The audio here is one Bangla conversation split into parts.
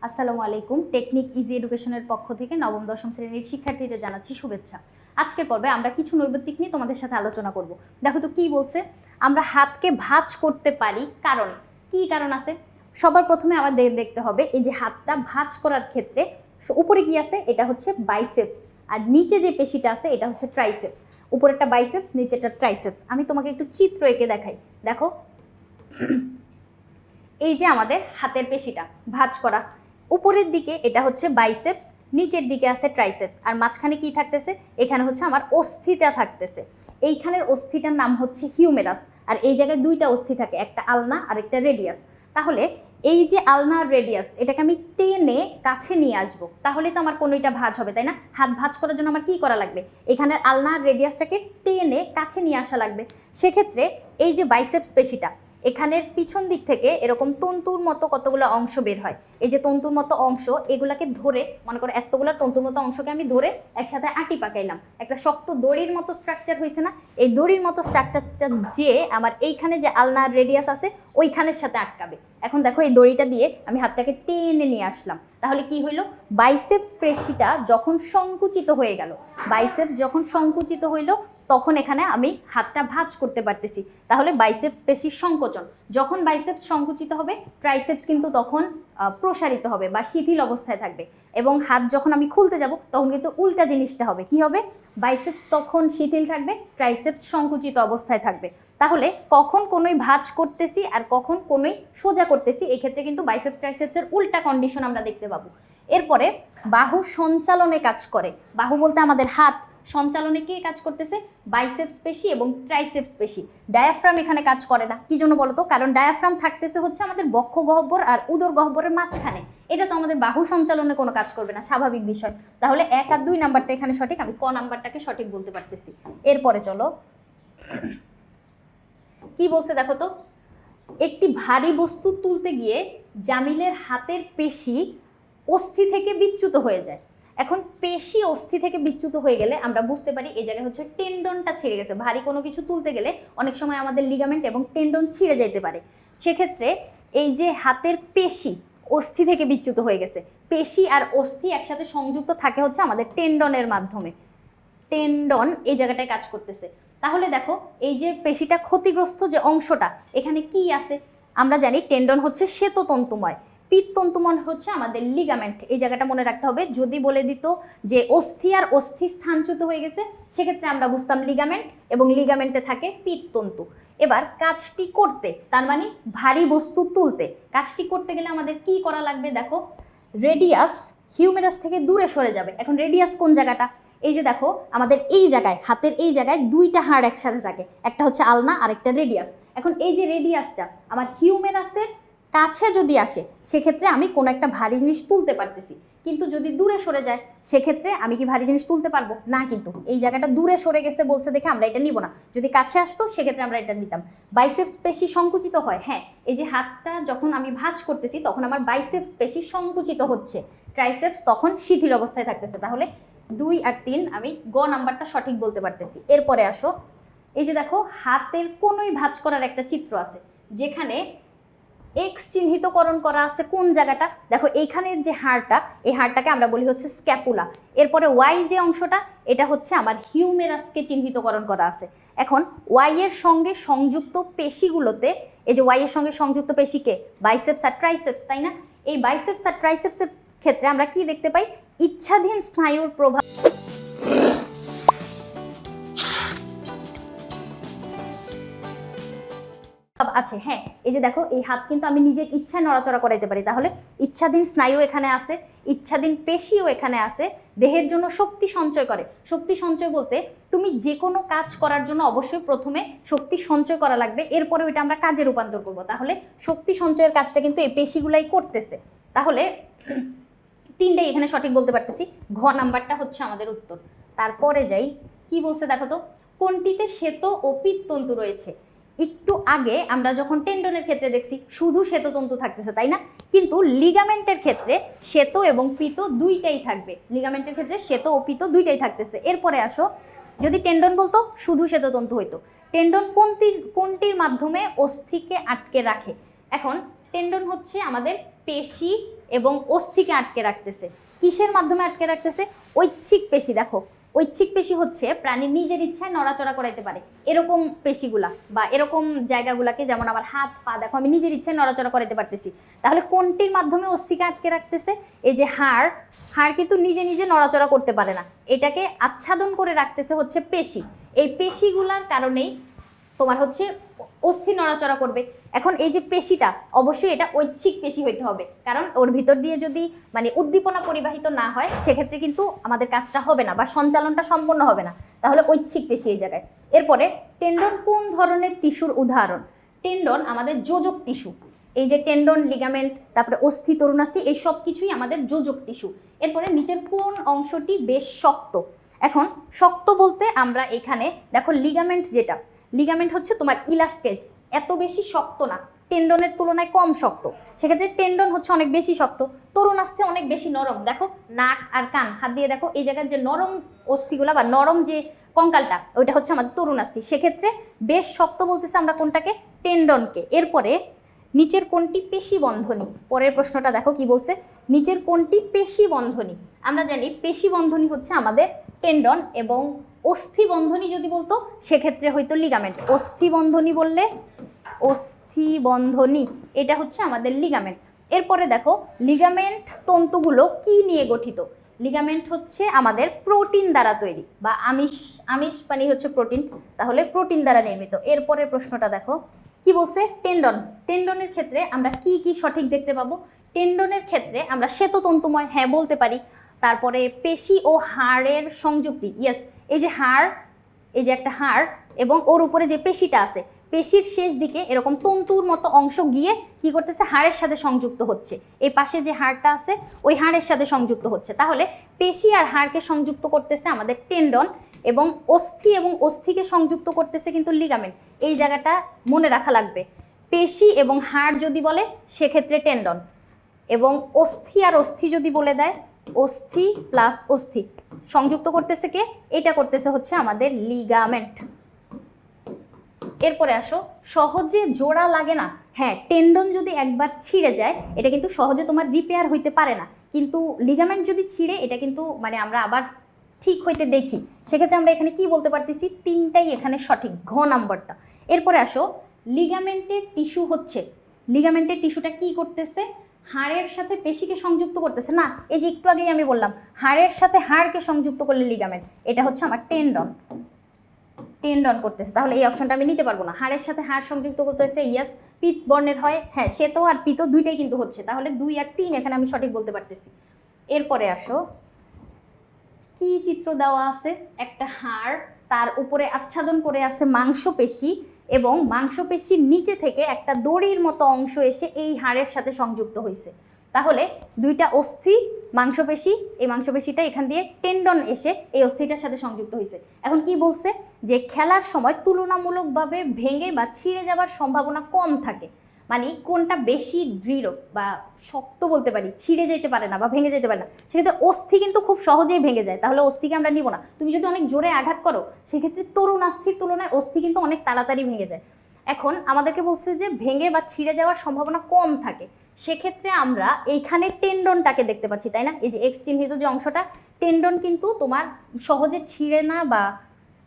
আসসালামু আলাইকুম। টেকনিক ইজি এডুকেশনের পক্ষ থেকে নবম দশম শ্রেণীর শিক্ষার্থীদের জানাচ্ছি শুভেচ্ছা। আজকের পর্বে আমরা কিছু নৈবেদ্যিক নিয়ে তোমাদের সাথে আলোচনা করব। দেখো তো কি বলছে, আমরা হাতকে ভাঁজ করতে পারি কারণ কি কারণ আছে। সবার প্রথমে আমাদের দেখতে হবে এই যে হাতটা ভাঁজ করার ক্ষেত্রে উপরে কি আছে, এটা হচ্ছে বাইসেপস, আর নিচে যে পেশিটা আছে এটা হচ্ছে ট্রাইসেপস। উপরেরটা বাইসেপস, নিচেরটা ট্রাইসেপস। আমি তোমাকে একটু চিত্র এঁকে দেখাই। দেখো এই যে আমাদের হাতের পেশিটা ভাঁজ করা, উপরের দিকে এটা হচ্ছে বাইসেপস, নিচের দিকে আছে ট্রাইসেপস, আর মাঝখানে কি থাকতেছে, এখানে হচ্ছে আমার অস্থিটা থাকতেছে। এইখানের অস্থিটার নাম হচ্ছে হিউমেরাস, আর এই জায়গায় দুইটা অস্থি থাকে, একটা আলনা আর একটা রেডিয়াস। তাহলে এই যে আলনা আর রেডিয়াস, এটাকে আমি টেনে কাছে নিয়ে আসবো, তাহলে তো আমার কোনোটা ভাঁজ হবে, তাই না? হাত ভাঁজ করার জন্য আমার কি করা লাগবে, এখানের আলনা আর রেডিয়াসটাকে টেনে কাছে নিয়ে আসা লাগবে। সেক্ষেত্রে এই যে বাইসেপস পেশিটা, এখানের পিছন দিক থেকে এরকম তন্তুর মতো কতগুলো অংশ বের হয়। এই যে তন্তুর মতো অংশ, এগুলাকে ধরে, মনে করো এতগুলো তন্তুর মতো অংশকে আমি ধরে একসাথে আটি পাকাইলাম, একটা শক্ত দড়ির মতো স্ট্রাকচার হয়েছে না? এই দড়ির মতো স্ট্রাকচারটা যে আমার এইখানে যে আলনার রেডিয়াস আছে ওইখানের সাথে আটকাবে। এখন দেখো এই দড়িটা দিয়ে আমি হাতটাকে টেনে নিয়ে আসলাম, তাহলে কি হইলো, বাইসেপস পেশিটা যখন সংকুচিত হয়ে গেল, বাইসেপস যখন সংকুচিত হইলো তখন এখানে আমি হাতটা ভাঁজ করতে পারতেছি। তাহলে বাইসেপস পেশির সংকোচন, যখন বাইসেপস সংকুচিত হবে ট্রাইসেপস কিন্তু তখন প্রসারিত হবে বা শিথিল অবস্থায় থাকবে, এবং হাত যখন আমি খুলতে যাব তখন কিন্তু উল্টা জিনিসটা হবে, কি হবে, বাইসেপস তখন শিথিল থাকবে, ট্রাইসেপস সংকুচিত অবস্থায় থাকবে। তাহলে কখন কোনোই ভাঁজ করতেছি আর কখন কোনোই সোজা করতেছি, এই ক্ষেত্রে কিন্তু বাইসেপস ট্রাইসেপসের উল্টা কন্ডিশন আমরা দেখতে পাবো। এরপরে বাহু সঞ্চালনে কাজ করে, বাহু বলতে আমাদের হাত, সঞ্চালনে কে কাজ করতেছে, বাইসেপস পেশি এবং ট্রাইসেপস পেশি। ডায়াফ্রাম এখানে কাজ করে না, কি জন্য বলতো, কারণ ডায়াফ্রাম থাকতেছে হচ্ছে আমাদের বক্ষ গহ্বর আর উদর গহ্বরের মাঝখানে, এটা তো আমাদের বাহু সঞ্চালনে কোনো কাজ করবে না, স্বাভাবিক বিষয়। তাহলে 1 আর 2 নাম্বারটা এখানে সঠিক, আমি ক নাম্বারটাকে সঠিক বলতে পারতেছি। এরপরে চলো কি বলছে দেখো তো, একটি ভারী বস্তু তুলতে গিয়ে জামিলের হাতের পেশি অস্থি থেকে বিচ্যুত হয়ে যায়। এখন পেশি অস্থি থেকে বিচ্যুত হয়ে গেলে আমরা বুঝতে পারি এই জায়গায় হচ্ছে টেন্ডনটা ছিঁড়ে গেছে। ভারী কোনো কিছু তুলতে গেলে অনেক সময় আমাদের লিগামেন্ট এবং টেন্ডন ছিঁড়ে যেতে পারে, সেক্ষেত্রে এই যে হাতের পেশি অস্থি থেকে বিচ্যুত হয়ে গেছে, পেশি আর অস্থি একসাথে সংযুক্ত থাকে হচ্ছে আমাদের টেন্ডনের মাধ্যমে, টেন্ডন এই জায়গাটায় কাজ করতেছে। তাহলে দেখো এই যে পেশিটা ক্ষতিগ্রস্ত যে অংশটা, এখানে কি আছে, আমরা জানি টেন্ডন হচ্ছে শ্বেততন্তুময়, পিত্তন্তুময় হচ্ছে আমাদের লিগামেন্ট, এই জায়গাটা মনে রাখতে হবে। যদি বলে দিত যে অস্থি আর অস্থি স্থানচ্যুত হয়ে গেছে, সেক্ষেত্রে আমরা বুঝতাম লিগামেন্ট, এবং লিগামেন্টে থাকে পিত্তন্তু। এবার কাজটি করতে, তার মানে ভারী বস্তু তুলতে, কাজটি করতে গেলে আমাদের কি করা লাগবে, দেখো রেডিয়াস হিউমেরাস থেকে দূরে সরে যাবে। এখন রেডিয়াস কোন জায়গাটা, এই যে দেখো আমাদের এই জায়গায়, হাতের এই জায়গায় দুইটা হাড় একসাথে থাকে, একটা হচ্ছে আলনা আর একটা রেডিয়াস। এখন এই যে রেডিয়াসটা আমার হিউমেরাসের কাছে যদি আসে, সেক্ষেত্রে আমি কোনো একটা ভারী জিনিস তুলতে পারতেছি, কিন্তু যদি দূরে সরে যায় সেক্ষেত্রে আমি কি ভারী জিনিস তুলতে পারবো না? কিন্তু এই জায়গাটা দূরে সরে গেছে বলছে দেখে আমরা এটা নিব না, যদি কাছে আসতো সেক্ষেত্রে আমরা এটা নিতাম। বাইসেপস পেশি সংকুচিত হয়, হ্যাঁ, এই যে হাতটা যখন আমি ভাঁজ করতেছি তখন আমার বাইসেপস পেশি সংকুচিত হচ্ছে, ট্রাইসেপস তখন শিথিল অবস্থায় থাকতেছে। তাহলে 2 আর 3 আমি গ নাম্বারটা সঠিক বলতে পারতেছি। এরপরে আসো, এই যে দেখো হাতের কোনোই ভাঁজ করার একটা চিত্র আছে, যেখানে এক্স চিহ্নিতকরণ করা আছে কোন জায়গাটা, দেখো এইখানের যে হাড়টা, এই হাড়টাকে আমরা বলি হচ্ছে স্ক্যাপুলা। এরপরে ওয়াই যে অংশটা, এটা হচ্ছে আমার হিউমেরাসকে চিহ্নিতকরণ করা আছে। এখন ওয়াই এর সঙ্গে সংযুক্ত পেশিগুলোতে, এই যে ওয়াই এর সঙ্গে সংযুক্ত পেশিকে বাইসেপস আর ট্রাইসেপস, তাই না? এই বাইসেপস আর ট্রাইসেপসের ক্ষেত্রে আমরা কি দেখতে পাই, ইচ্ছাধীন স্নায়ুর প্রভাব আছে। হ্যাঁ, এই যে দেখো এই হাত কিন্তু আমি নিজের ইচ্ছায় নড়াচড়া করাইতে পারি, তাহলে ইচ্ছাধীন স্নায়ু এখানে আছে, ইচ্ছাধীন পেশিও এখানে আছে, দেহের জন্য শক্তি সঞ্চয় করে। শক্তি সঞ্চয় বলতে তুমি যে কোনো কাজ করার জন্য অবশ্যই প্রথমে শক্তি সঞ্চয় করা লাগবে, এরপরে ওইটা আমরা কাজে রূপান্তর করব। তাহলে শক্তি সঞ্চয়ের কাজটা কিন্তু এই পেশিগুলাই করতেছে। তাহলে 3টাই এখানে সঠিক বলতে পারতেছি, ঘ নাম্বারটা হচ্ছে আমাদের উত্তর। তারপরে যাই, কি বলছে দেখো তো, কোনটিতে শ্বেত ও পিত্ততন্তু রয়েছে। একটু আগে আমরা যখন টেন্ডনের ক্ষেত্রে দেখছি শুধু শ্বেততন্তু থাকতেছে, তাই না? কিন্তু লিগামেন্টের ক্ষেত্রে শ্বেত এবং পিত দুইটাই থাকবে, লিগামেন্টের ক্ষেত্রে শ্বেত ও পিত দুইটাই থাকতেছে। এরপরে আসো, যদি টেন্ডন বলতো শুধু শ্বেততন্তু হইতো। টেন্ডন কোনটির মাধ্যমে অস্থিকে আটকে রাখে? এখন টেন্ডন হচ্ছে আমাদের পেশি এবং অস্থিকে আটকে রাখতেছে। কিসের মাধ্যমে আটকে রাখতেছে? ঐচ্ছিক পেশি। দেখো ঐচ্ছিক পেশি হচ্ছে প্রাণী নিজের ইচ্ছায় নড়াচড়া করাইতে পারে, এরকম পেশিগুলা বা এরকম জায়গাগুলাকে, যেমন আমার হাত পা, দেখো আমি নিজের ইচ্ছায় নড়াচড়া করাইতে পারতেছি। তাহলে কোনটির মাধ্যমে অস্থিকে আটকে রাখতেছে? এই যে হাড়, হাড় কিন্তু নিজে নিজে নড়াচড়া করতে পারে না, এটাকে আচ্ছাদন করে রাখতেছে হচ্ছে পেশি। এই পেশিগুলার কারণেই তোমার হচ্ছে অস্থি নড়াচড়া করবে। এখন এই যে পেশিটা, অবশ্যই এটা ঐচ্ছিক পেশি হইতে হবে, কারণ ওর ভিতর দিয়ে যদি মানে উদ্দীপনা পরিবাহিত না হয় সেক্ষেত্রে কিন্তু আমাদের কাজটা হবে না বা সঞ্চালনটা সম্পন্ন হবে না, তাহলে ঐচ্ছিক পেশি এই জায়গায়। এরপরে টেন্ডন কোন ধরনের টিস্যুর উদাহরণ? টেন্ডন আমাদের যোজক টিস্যু। এই যে টেন্ডন, লিগামেন্ট, তারপরে অস্থি, তরুণাস্থি, এই সব কিছুই আমাদের যোজক টিস্যু। এরপরে নিচের কোন অংশটি বেশ শক্ত? এখন শক্ত বলতে আমরা এখানে দেখো লিগামেন্ট, যেটা লিগামেন্ট হচ্ছে তোমার ইলাস্টেজ, এত বেশি শক্ত না, টেন্ডনের তুলনায় কম শক্ত, সেক্ষেত্রে টেন্ডন হচ্ছে অনেক বেশি শক্ত। তরুণাস্থি অনেক বেশি নরম। দেখো নাক আর কান, হাত দিয়ে দেখো এই জায়গার যে নরম অস্থিগুলা বা নরম যে কঙ্কালটা, ওইটা হচ্ছে আমাদের তরুণাস্থি। সেক্ষেত্রে বেশ শক্ত বলতেছে আমরা কোনটাকে? টেন্ডনকে। এরপরে নিচের কোনটি পেশি বন্ধনী? পরের প্রশ্নটা দেখো কি বলছে, নিচের কোনটি পেশি বন্ধনী? আমরা জানি পেশি বন্ধনী হচ্ছে আমাদের টেন্ডন, এবং অস্থি বন্ধনী যদি বলতো সেক্ষেত্রে হয়তো লিগামেন্ট। অস্থি বন্ধনী বললে, অস্থি বন্ধনী এটা হচ্ছে আমাদের লিগামেন্ট। এরপরে দেখো লিগামেন্ট তন্তুগুলো কি নিয়ে গঠিত? লিগামেন্ট হচ্ছে আমাদের প্রোটিন দ্বারা তৈরি, বা আমিষ মানে হচ্ছে প্রোটিন, তাহলে প্রোটিন দ্বারা নির্মিত। এরপরের প্রশ্নটা দেখো কি বলছে, টেন্ডন। টেন্ডনের ক্ষেত্রে আমরা কি কি সঠিক দেখতে পাবো? টেন্ডনের ক্ষেত্রে আমরা শ্বেততন্তুময়, হ্যাঁ বলতে পারি। তারপরে পেশি ও হাড়ের সংযুক্তি, ইয়েস, এই যে হাড়, এই যে একটা হাড় এবং ওর উপরে যে পেশিটা আছে, পেশির শেষ দিকে এরকম তন্তুর মতো অংশ গিয়ে কি করতেছে, হাড়ের সাথে সংযুক্ত হচ্ছে। এই পাশে যে হাড়টা আছে ওই হাড়ের সাথে সংযুক্ত হচ্ছে, তাহলে পেশি আর হাড়কে সংযুক্ত করতেছে আমাদের টেন্ডন, এবং অস্থিকে সংযুক্ত করতেছে কিন্তু লিগামেন্ট। এই জায়গাটা মনে রাখা লাগবে। পেশি এবং হাড় যদি বলে সেক্ষেত্রে টেন্ডন, এবং অস্থি আর অস্থি যদি বলে দেয়, অস্থি প্লাস অস্থি সংযুক্ত করতেছে কে? এটা করতেছে হচ্ছে আমাদের লিগামেন্ট। এরপরে আসো, সহজে জোড়া লাগে না। হ্যাঁ, টেন্ডন যদি একবার ছিঁড়ে যায় এটা কিন্তু সহজে তোমার রিপেয়ার হইতে পারে না, কিন্তু লিগামেন্ট যদি ছিঁড়ে এটা কিন্তু মানে আমরা আবার ঠিক হইতে দেখি। সেক্ষেত্রে আমরা এখানে কি বলতে পারতেছি? তিনটাই এখানে সঠিক, ঘ নাম্বারটা। এরপরে আসো, লিগামেন্টের টিস্যু হচ্ছে, লিগামেন্টের টিস্যুটা কি করতেছে? হাড়ের সাথে পেশিকে সংযুক্ত করতেছে না, এই যে একটু আগেই আমি বললাম হাড়ের সাথে হাড়কে সংযুক্ত করলে লিগামেন্ট, এটা হচ্ছে আমার টেন্ডন। টেন্ডন করতেছে, তাহলে এই অপশনটা আমি নিতে পারবো না। হাড়ের সাথে হাড় সংযুক্ত করতেছে, ইয়াস। পিত বর্ণের হয়, হ্যাঁ শ্বেত আর পিত দুইটাই কিন্তু হচ্ছে, তাহলে 2 আর 3 এখানে আমি সঠিক বলতে পারতেছি। এরপরে আসো, কি চিত্র দেওয়া আছে? একটা হাড়, তার উপরে আচ্ছাদন করে আছে মাংসপেশি, এবং মাংসপেশির নিচে থেকে একটা দড়ির মতো অংশ এসে এই হাড়ের সাথে সংযুক্ত হয়েছে। তাহলে দুইটা অস্থি, মাংসপেশি, এই মাংসপেশিটা এখান দিয়ে টেন্ডন এসে এই অস্থিটার সাথে সংযুক্ত হয়েছে। এখন কি বলছে? যে খেলার সময় তুলনামূলকভাবে ভেঙে বা ছিঁড়ে যাওয়ার সম্ভাবনা কম থাকে। মানে কোনটা বেশি দৃঢ় বা শক্ত বলতে পারি, ছিঁড়ে যেতে পারে না বা ভেঙে যেতে পারে না, সেক্ষেত্রে অস্থি কিন্তু খুব সহজেই ভেঙে যায়, তাহলে অস্থিকে আমরা নিব না। তুমি যদি অনেক জোরে আঘাত করো সেক্ষেত্রে তরুণাস্থির তুলনায় অস্থি কিন্তু অনেক তাড়াতাড়ি ভেঙে যায়। এখন আমাদেরকে বলছে যে ভেঙে বা ছিঁড়ে যাওয়ার সম্ভাবনা কম থাকে, সেক্ষেত্রে আমরা এইখানে টেন্ডনটাকে দেখতে পাচ্ছি, তাই না? এই যে এক্স চিহ্নিত যে অংশটা, টেন্ডন কিন্তু তোমার সহজে ছিঁড়ে না বা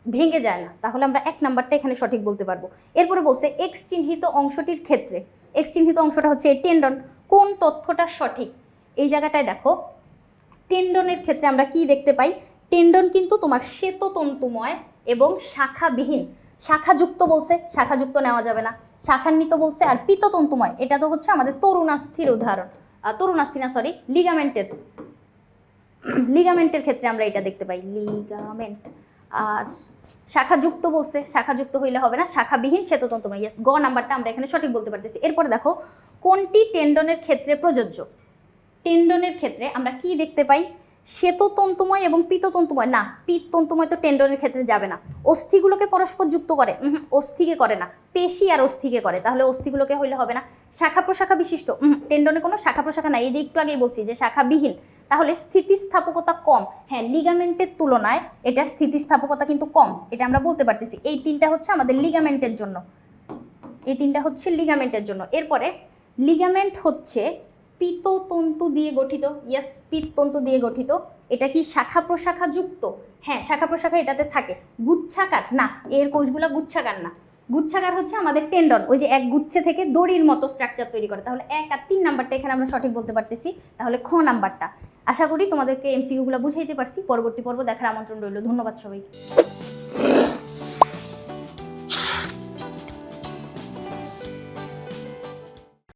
ভেঙে যায় না, তাহলে আমরা 1 নাম্বারটা এখানে সঠিক বলতে পারবো। এরপরে বলছে এক্স চিহ্নিত অংশটির ক্ষেত্রে, এক্স চিহ্নিত অংশটা হচ্ছে এই টেন্ডন, কোন তথ্যটা সঠিক? এই জায়গাটায় দেখো টেন্ডনের ক্ষেত্রে আমরা কি দেখতে পাই? টেন্ডন কিন্তু তোমার শ্বেততন্তুময় এবং শাখাবিহীন। শাখাযুক্ত বলছে, শাখাযুক্ত নেওয়া যাবে না। শাখান্বিত বলছে, আর পিততন্তুময়, এটা তো হচ্ছে আমাদের তরুণাস্থির উদাহরণ, তরুণাস্থি না সরি লিগামেন্টের ক্ষেত্রে আমরা এটা দেখতে পাই, লিগামেন্ট। আর শাখাযুক্ত বলছে, শাখাযুক্ত হইলে হবে না, শাখাবিহীন শ্বেততন্তুময়, ইয়েস, গ নাম্বারটা আমরা এখানে সঠিক বলতে পারতেছি। এরপরে দেখো কোনটি টেন্ডনের ক্ষেত্রে প্রযোজ্য? টেন্ডনের ক্ষেত্রে আমরা কি দেখতে পাই? শ্বেততন্তুময় এবং পিততন্তুময় না, পিততন্তুময় তো টেন্ডনের ক্ষেত্রে যাবে না। অস্থিগুলোকে পরস্পর যুক্ত করে, অস্থিকে করে না, পেশি আর অস্থিকে করে, তাহলে অস্থিগুলোকে হইলে হবে না। শাখা প্রশাখা বিশিষ্ট, টেন্ডনে কোনো শাখা প্রশাখা নাই, এই যে একটু আগেই বলছি যে শাখাবিহীন, তাহলে স্থিতিস্থাপকতা কম। হ্যাঁ, লিগামেন্টের তুলনায় এটার স্থিতিস্থাপকতা কিন্তু কম, এটা আমরা বলতে পারতেছি। এই 3টা হচ্ছে আমাদের লিগামেন্টের জন্য, এই 3টা হচ্ছে লিগামেন্টের জন্য। এরপরে লিগামেন্ট হচ্ছে পীততন্তু দিয়ে গঠিত। ইয়েস, পীততন্তু দিয়ে গঠিত। এটা কি শাখা প্রশাখা যুক্ত? হ্যাঁ, শাখা প্রশাখা এটাতে থাকে। গুচ্ছাকার? না, এর কোষগুলো গুচ্ছাকার না। গুচ্ছাকার হচ্ছে আমাদের টেন্ডন, ওই যে এক গুচ্ছে থেকে দড়ির মতো স্ট্রাকচার তৈরি করে। তাহলে 1 আর 3 নাম্বারটা এখানে আমরা সঠিক বলতে পারতেছি। তাহলে খ নাম্বারটা। আশা করি তোমাদেরকে এমসিকিউগুলো বুঝাইতে পারছি। পরবর্তী পর্ব দেখার আমন্ত্রণ রইল। ধন্যবাদ সবাইকে।